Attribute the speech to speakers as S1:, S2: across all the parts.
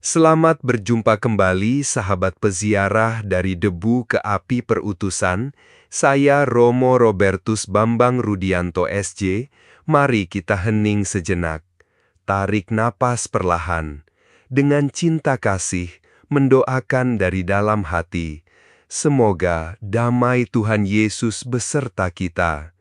S1: Selamat berjumpa kembali sahabat peziarah dari Debu ke Api Perutusan. Saya Romo Robertus Bambang Rudianto SJ. Mari kita hening sejenak. Tarik napas perlahan. Dengan cinta kasih, mendoakan dari dalam hati. Semoga damai Tuhan Yesus beserta kita.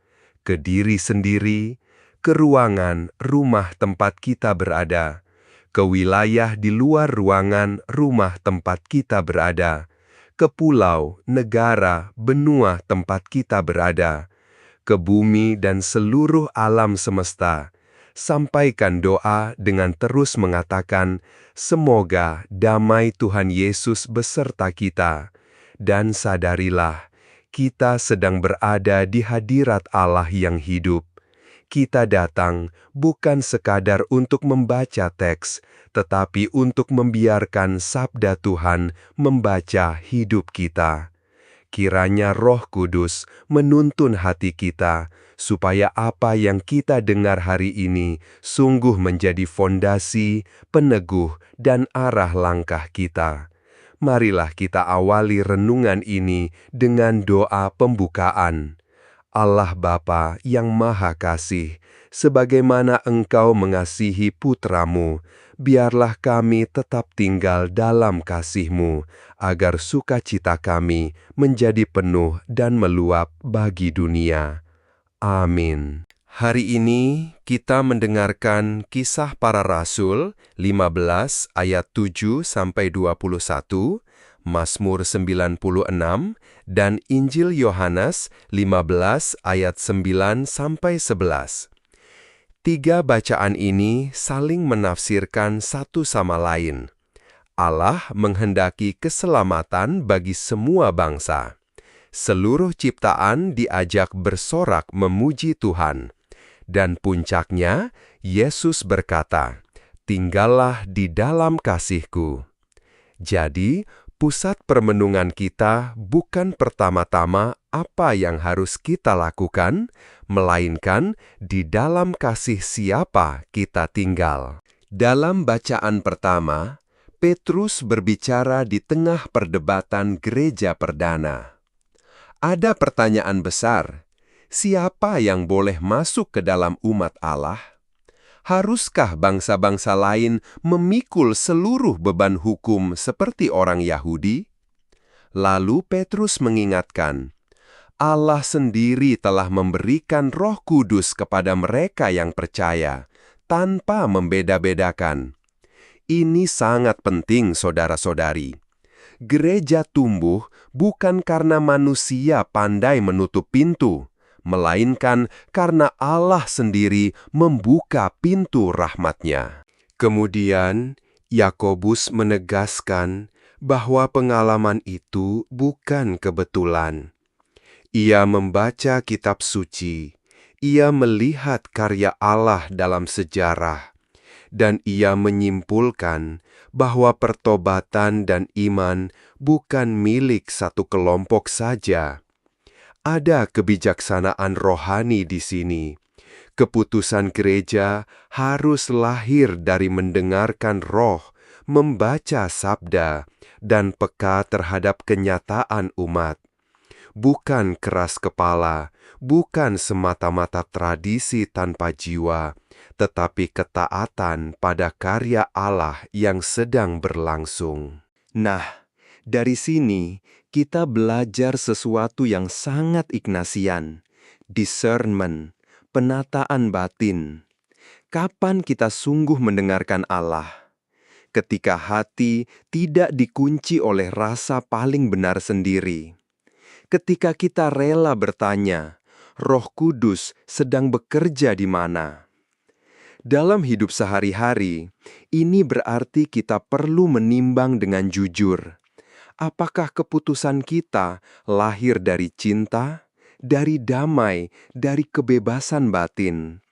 S1: Ke diri sendiri, ke ruangan rumah tempat kita berada, ke wilayah di luar ruangan rumah tempat kita berada, ke pulau, negara, benua tempat kita berada, ke bumi dan seluruh alam semesta. Sampaikan doa dengan terus mengatakan, semoga damai Tuhan Yesus beserta kita. Dan sadarilah, kita sedang berada di hadirat Allah yang hidup. Kita datang bukan sekadar untuk membaca teks, tetapi untuk membiarkan sabda Tuhan membaca hidup kita. Kiranya Roh Kudus menuntun hati kita, supaya apa yang kita dengar hari ini sungguh menjadi fondasi, peneguh, dan arah langkah kita. Marilah kita awali renungan ini dengan doa pembukaan. Allah Bapa yang Maha Kasih, sebagaimana Engkau mengasihi putra-Mu, biarlah kami tetap tinggal dalam kasih-Mu, agar sukacita kami menjadi penuh dan meluap bagi dunia. Amin. Hari ini kita mendengarkan Kisah Para Rasul 15 ayat 7-21, Mazmur 96, dan Injil Yohanes 15 ayat 9-11. Tiga bacaan ini saling menafsirkan satu sama lain. Allah menghendaki keselamatan bagi semua bangsa. Seluruh ciptaan diajak bersorak memuji Tuhan. Dan puncaknya, Yesus berkata, "Tinggallah di dalam kasih-Ku." Jadi, pusat permenungan kita bukan pertama-tama apa yang harus kita lakukan, melainkan di dalam kasih siapa kita tinggal. Dalam bacaan pertama, Petrus berbicara di tengah perdebatan gereja perdana. Ada pertanyaan besar. Siapa yang boleh masuk ke dalam umat Allah? Haruskah bangsa-bangsa lain memikul seluruh beban hukum seperti orang Yahudi? Lalu Petrus mengingatkan, Allah sendiri telah memberikan Roh Kudus kepada mereka yang percaya, tanpa membeda-bedakan. Ini sangat penting, saudara-saudari. Gereja tumbuh bukan karena manusia pandai menutup pintu, melainkan karena Allah sendiri membuka pintu rahmat-Nya. Kemudian, Yakobus menegaskan bahwa pengalaman itu bukan kebetulan. Ia membaca kitab suci, ia melihat karya Allah dalam sejarah, dan ia menyimpulkan bahwa pertobatan dan iman bukan milik satu kelompok saja. Ada kebijaksanaan rohani di sini. Keputusan gereja harus lahir dari mendengarkan Roh, membaca sabda, dan peka terhadap kenyataan umat. Bukan keras kepala, bukan semata-mata tradisi tanpa jiwa, tetapi ketaatan pada karya Allah yang sedang berlangsung. Nah, dari sini kita belajar sesuatu yang sangat Ignasian, discernment, penataan batin. Kapan kita sungguh mendengarkan Allah? Ketika hati tidak dikunci oleh rasa paling benar sendiri. Ketika kita rela bertanya, Roh Kudus sedang bekerja di mana? Dalam hidup sehari-hari, ini berarti kita perlu menimbang dengan jujur. Apakah keputusan kita lahir dari cinta, dari damai, dari kebebasan batin?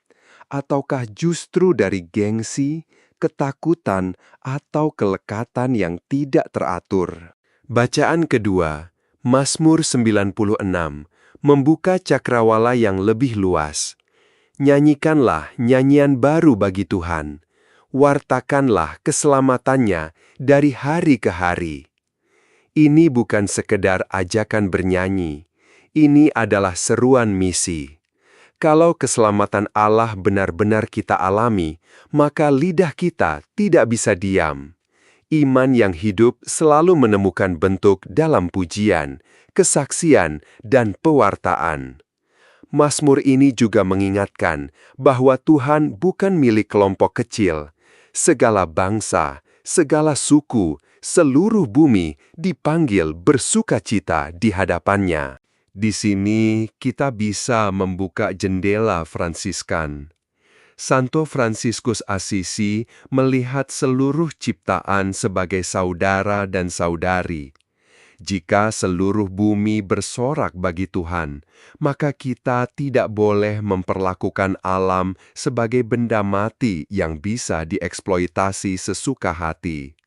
S1: Ataukah justru dari gengsi, ketakutan, atau kelekatan yang tidak teratur? Bacaan kedua, Mazmur 96, membuka cakrawala yang lebih luas. Nyanyikanlah nyanyian baru bagi Tuhan. Wartakanlah keselamatannya dari hari ke hari. Ini bukan sekedar ajakan bernyanyi. Ini adalah seruan misi. Kalau keselamatan Allah benar-benar kita alami, maka lidah kita tidak bisa diam. Iman yang hidup selalu menemukan bentuk dalam pujian, kesaksian, dan pewartaan. Mazmur ini juga mengingatkan bahwa Tuhan bukan milik kelompok kecil. Segala bangsa, segala suku, seluruh bumi dipanggil bersukacita di hadapannya. Di sini kita bisa membuka jendela Fransiskan. Santo Fransiskus Assisi melihat seluruh ciptaan sebagai saudara dan saudari. Jika seluruh bumi bersorak bagi Tuhan, maka kita tidak boleh memperlakukan alam sebagai benda mati yang bisa dieksploitasi sesuka hati.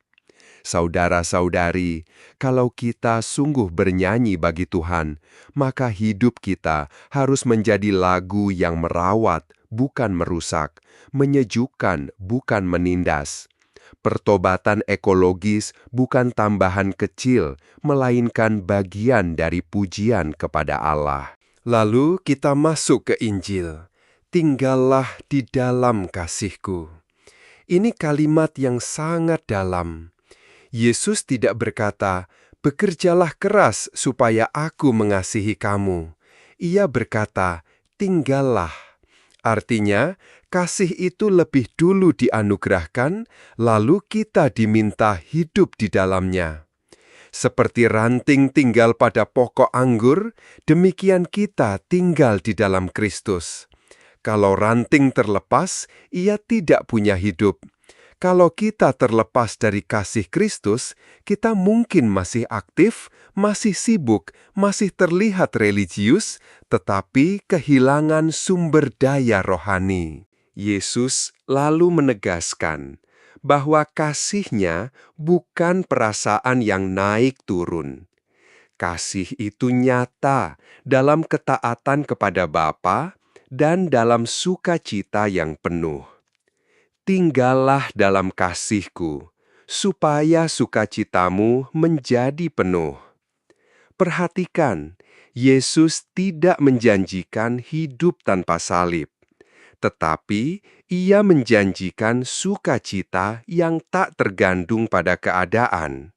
S1: Saudara-saudari, kalau kita sungguh bernyanyi bagi Tuhan, maka hidup kita harus menjadi lagu yang merawat, bukan merusak, menyejukkan, bukan menindas. Pertobatan ekologis bukan tambahan kecil, melainkan bagian dari pujian kepada Allah. Lalu kita masuk ke Injil. Tinggallah di dalam kasih-Ku. Ini kalimat yang sangat dalam. Yesus tidak berkata, "Bekerjalah keras supaya Aku mengasihi kamu." Ia berkata, "Tinggallah." Artinya, kasih itu lebih dulu dianugerahkan, lalu kita diminta hidup di dalamnya. Seperti ranting tinggal pada pokok anggur, demikian kita tinggal di dalam Kristus. Kalau ranting terlepas, ia tidak punya hidup. Kalau kita terlepas dari kasih Kristus, kita mungkin masih aktif, masih sibuk, masih terlihat religius, tetapi kehilangan sumber daya rohani. Yesus lalu menegaskan bahwa kasih-Nya bukan perasaan yang naik turun. Kasih itu nyata dalam ketaatan kepada Bapa dan dalam sukacita yang penuh. Tinggallah dalam kasih-Ku, supaya sukacitamu menjadi penuh. Perhatikan, Yesus tidak menjanjikan hidup tanpa salib, tetapi Ia menjanjikan sukacita yang tak tergantung pada keadaan.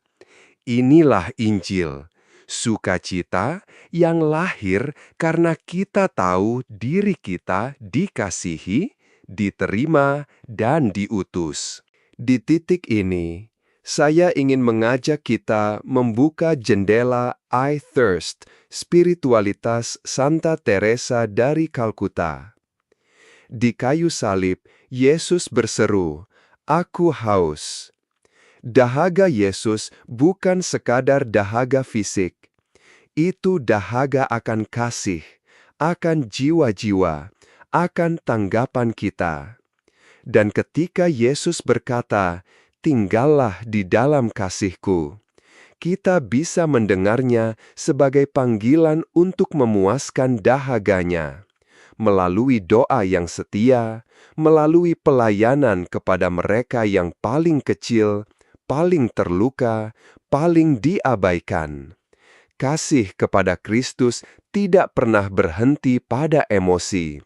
S1: Inilah Injil, sukacita yang lahir karena kita tahu diri kita dikasihi, diterima, dan diutus. Di titik ini, saya ingin mengajak kita membuka jendela I Thirst, spiritualitas Santa Teresa dari Kalkuta. Di kayu salib, Yesus berseru, "Aku haus." Dahaga Yesus bukan sekadar dahaga fisik. Itu dahaga akan kasih, akan jiwa-jiwa, akan tanggapan kita. Dan ketika Yesus berkata, "Tinggallah di dalam kasih-Ku," kita bisa mendengarnya sebagai panggilan untuk memuaskan dahaganya, melalui doa yang setia, melalui pelayanan kepada mereka yang paling kecil, paling terluka, paling diabaikan. Kasih kepada Kristus tidak pernah berhenti pada emosi.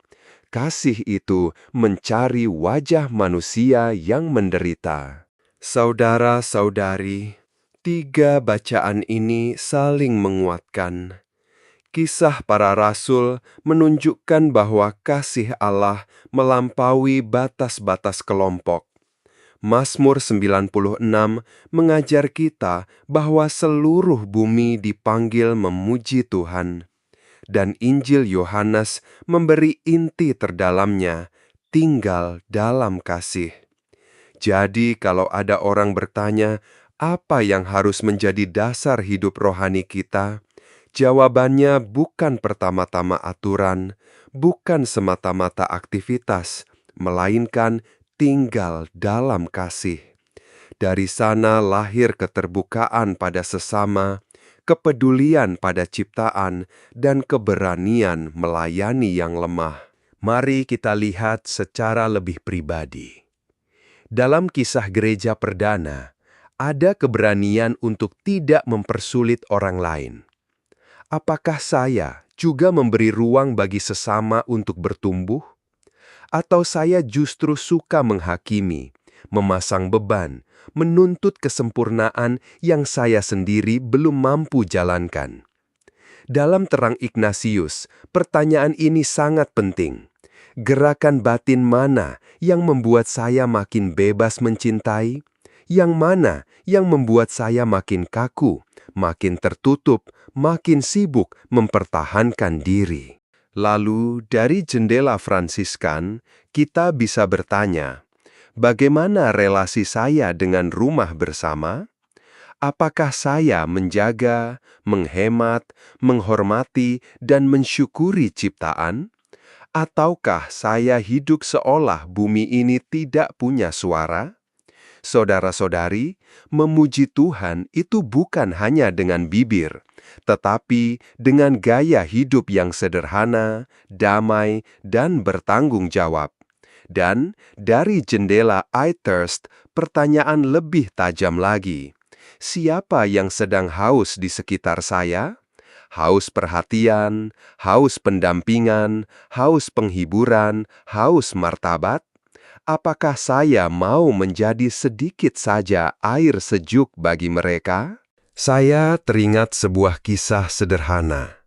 S1: Kasih itu mencari wajah manusia yang menderita. Saudara-saudari, 3 bacaan ini saling menguatkan. Kisah para rasul menunjukkan bahwa kasih Allah melampaui batas-batas kelompok. Mazmur 96 mengajar kita bahwa seluruh bumi dipanggil memuji Tuhan. Dan Injil Yohanes memberi inti terdalamnya, tinggal dalam kasih. Jadi kalau ada orang bertanya, apa yang harus menjadi dasar hidup rohani kita? Jawabannya bukan pertama-tama aturan, bukan semata-mata aktivitas, melainkan tinggal dalam kasih. Dari sana lahir keterbukaan pada sesama, kepedulian pada ciptaan, dan keberanian melayani yang lemah. Mari kita lihat secara lebih pribadi. Dalam kisah gereja perdana, ada keberanian untuk tidak mempersulit orang lain. Apakah saya juga memberi ruang bagi sesama untuk bertumbuh? Atau saya justru suka menghakimi, memasang beban, menuntut kesempurnaan yang saya sendiri belum mampu jalankan? Dalam terang Ignatius, pertanyaan ini sangat penting. Gerakan batin mana yang membuat saya makin bebas mencintai? Yang mana yang membuat saya makin kaku, makin tertutup, makin sibuk mempertahankan diri? Lalu, dari jendela Fransiskan, kita bisa bertanya, bagaimana relasi saya dengan rumah bersama? Apakah saya menjaga, menghemat, menghormati, dan mensyukuri ciptaan? Ataukah saya hidup seolah bumi ini tidak punya suara? Saudara-saudari, memuji Tuhan itu bukan hanya dengan bibir, tetapi dengan gaya hidup yang sederhana, damai, dan bertanggung jawab. Dan dari jendela I Thirst, pertanyaan lebih tajam lagi. Siapa yang sedang haus di sekitar saya? Haus perhatian, haus pendampingan, haus penghiburan, haus martabat? Apakah saya mau menjadi sedikit saja air sejuk bagi mereka? Saya teringat sebuah kisah sederhana.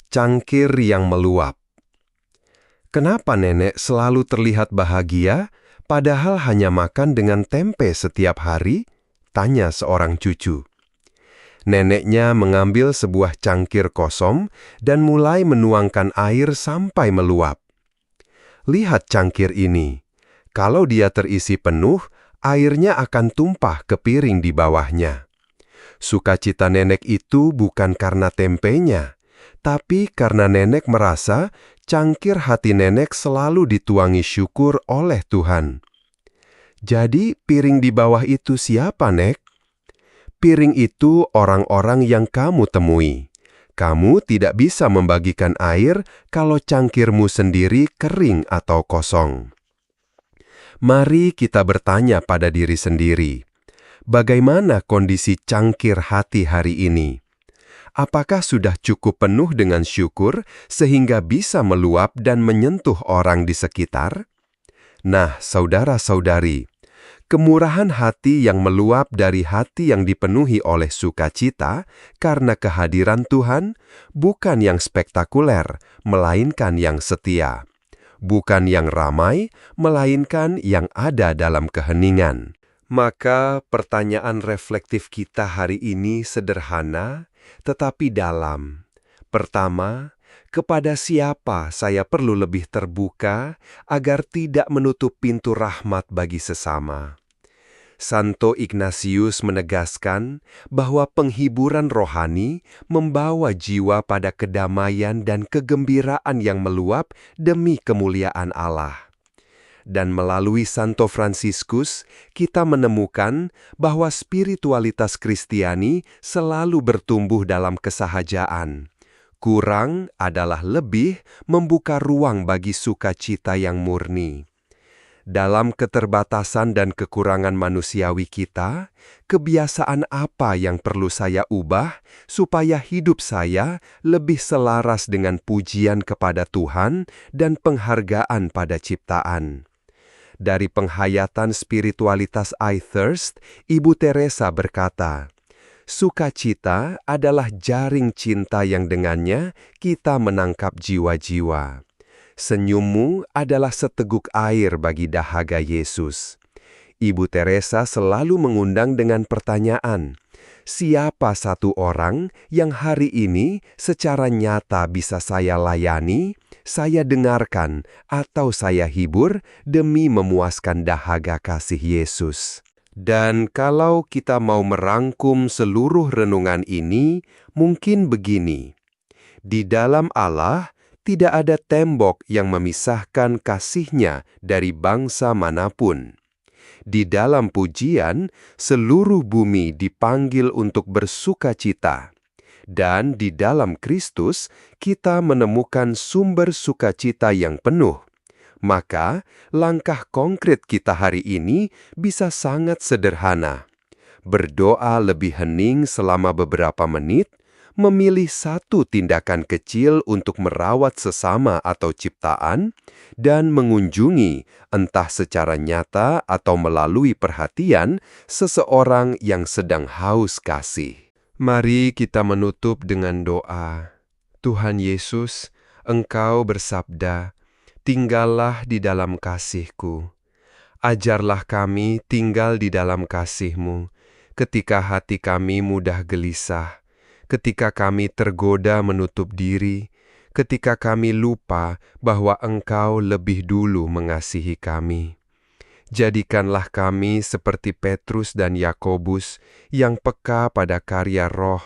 S1: Cangkir yang meluap. Kenapa nenek selalu terlihat bahagia, padahal hanya makan dengan tempe setiap hari? Tanya seorang cucu. Neneknya mengambil sebuah cangkir kosong dan mulai menuangkan air sampai meluap. Lihat cangkir ini. Kalau dia terisi penuh, airnya akan tumpah ke piring di bawahnya. Sukacita nenek itu bukan karena tempenya, tapi karena nenek merasa cangkir hati nenek selalu dituangi syukur oleh Tuhan. Jadi, piring di bawah itu siapa, Nek? Piring itu orang-orang yang kamu temui. Kamu tidak bisa membagikan air kalau cangkirmu sendiri kering atau kosong. Mari kita bertanya pada diri sendiri, bagaimana kondisi cangkir hati hari ini? Apakah sudah cukup penuh dengan syukur sehingga bisa meluap dan menyentuh orang di sekitar? Nah, saudara-saudari, kemurahan hati yang meluap dari hati yang dipenuhi oleh sukacita karena kehadiran Tuhan bukan yang spektakuler, melainkan yang setia. Bukan yang ramai, melainkan yang ada dalam keheningan. Maka pertanyaan reflektif kita hari ini sederhana, tetapi dalam. Pertama, kepada siapa saya perlu lebih terbuka agar tidak menutup pintu rahmat bagi sesama? Santo Ignatius menegaskan bahwa penghiburan rohani membawa jiwa pada kedamaian dan kegembiraan yang meluap demi kemuliaan Allah. Dan melalui Santo Fransiskus, kita menemukan bahwa spiritualitas Kristiani selalu bertumbuh dalam kesahajaan. Kurang adalah lebih membuka ruang bagi sukacita yang murni. Dalam keterbatasan dan kekurangan manusiawi kita, kebiasaan apa yang perlu saya ubah supaya hidup saya lebih selaras dengan pujian kepada Tuhan dan penghargaan pada ciptaan? Dari penghayatan spiritualitas I Thirst, Ibu Teresa berkata, sukacita adalah jaring cinta yang dengannya kita menangkap jiwa-jiwa. Senyummu adalah seteguk air bagi dahaga Yesus. Ibu Teresa selalu mengundang dengan pertanyaan, siapa satu orang yang hari ini secara nyata bisa saya layani, saya dengarkan, atau saya hibur demi memuaskan dahaga kasih Yesus? Dan kalau kita mau merangkum seluruh renungan ini, mungkin begini. Di dalam Allah, tidak ada tembok yang memisahkan kasih-Nya dari bangsa manapun. Di dalam pujian, seluruh bumi dipanggil untuk bersukacita. Dan di dalam Kristus, kita menemukan sumber sukacita yang penuh. Maka, langkah konkret kita hari ini bisa sangat sederhana. Berdoa lebih hening selama beberapa menit, memilih satu tindakan kecil untuk merawat sesama atau ciptaan, dan mengunjungi, entah secara nyata atau melalui perhatian, seseorang yang sedang haus kasih. Mari kita menutup dengan doa. Tuhan Yesus, Engkau bersabda, "Tinggallah di dalam kasih-Ku." Ajarlah kami tinggal di dalam kasih-Mu, ketika hati kami mudah gelisah, ketika kami tergoda menutup diri, ketika kami lupa bahwa Engkau lebih dulu mengasihi kami. Jadikanlah kami seperti Petrus dan Yakobus yang peka pada karya Roh,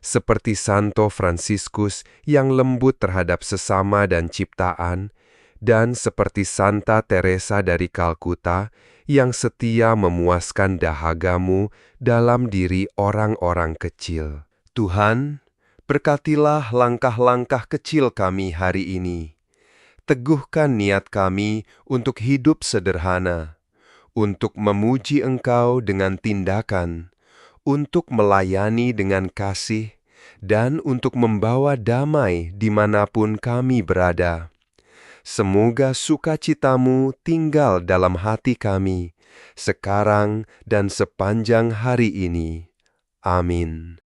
S1: seperti Santo Fransiskus yang lembut terhadap sesama dan ciptaan, dan seperti Santa Teresa dari Kalkuta yang setia memuaskan dahagamu dalam diri orang-orang kecil. Tuhan, berkatilah langkah-langkah kecil kami hari ini. Teguhkan niat kami untuk hidup sederhana, untuk memuji Engkau dengan tindakan, untuk melayani dengan kasih, dan untuk membawa damai dimanapun kami berada. Semoga sukacitamu tinggal dalam hati kami, sekarang dan sepanjang hari ini. Amin.